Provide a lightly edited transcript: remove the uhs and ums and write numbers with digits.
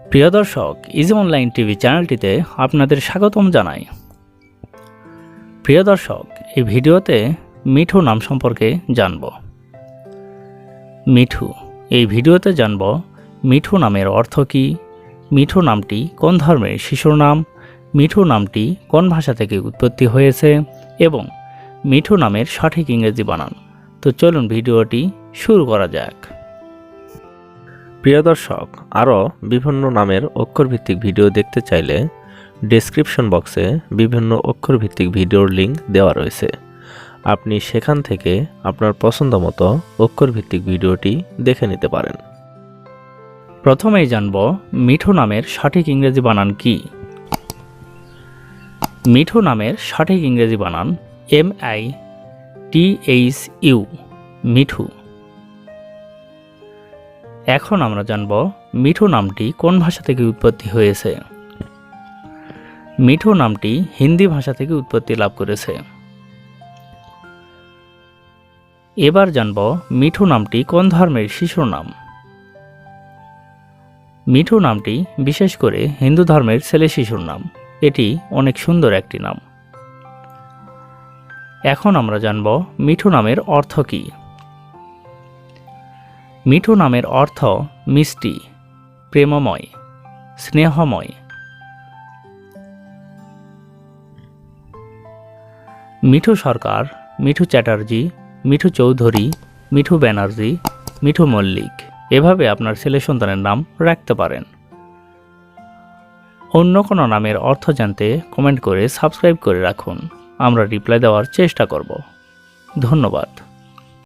প্রিয় দর্শক, easy online TV চ্যানেলটিতে আপনাদের স্বাগতম জানাই। প্রিয় দর্শক, এই ভিডিওতে মিঠু নাম সম্পর্কে জানব। মিঠু, এই ভিডিওতে জানব মিঠু নামের অর্থ কী, মিঠু নামটি কোন ধর্মের শিশুর নাম, মিঠু নামটি কোন ভাষা থেকে উৎপত্তি হয়েছে এবং মিঠু নামের সঠিক ইংরেজি বানান। তো চলুন ভিডিওটি শুরু করা যাক। প্রিয় দর্শক, আরও বিভিন্ন নামের অক্ষরভিত্তিক ভিডিও দেখতে চাইলে ডেসক্রিপশন বক্সে বিভিন্ন অক্ষরভিত্তিক ভিডিওর লিঙ্ক দেওয়া রয়েছে। আপনি সেখান থেকে আপনার পছন্দ মতো অক্ষরভিত্তিক ভিডিওটি দেখে নিতে পারেন। প্রথমেই জানব মিঠু নামের সঠিক ইংরেজি বানান কি। মিঠু নামের সঠিক ইংরেজি বানান MITHU, মিঠু। এখন আমরা জানব মিঠু নামটি কোন ভাষা থেকে উৎপত্তি হয়েছে। মিঠু নামটি হিন্দি ভাষা থেকে উৎপত্তি লাভ করেছে। এবার জানব মিঠু নামটি কোন ধর্মের শিশুর নাম। মিঠু নামটি বিশেষ করে হিন্দু ধর্মের ছেলে শিশুর নাম। এটি অনেক সুন্দর একটি নাম। এখন আমরা জানব মিঠু নামের অর্থ কী। মিঠু নামের অর্থ মিষ্টি, প্রেমময়, স্নেহময়। মিঠু সরকার, মিঠু চ্যাটার্জি, মিঠু চৌধুরী, মিঠু ব্যানার্জি, মিঠু মল্লিক, এভাবে আপনার ছেলে সন্তানের নাম রাখতে পারেন। অন্য কোনো নামের অর্থ জানতে কমেন্ট করে সাবস্ক্রাইব করে রাখুন। আমরা রিপ্লাই দেওয়ার চেষ্টা করব। ধন্যবাদ।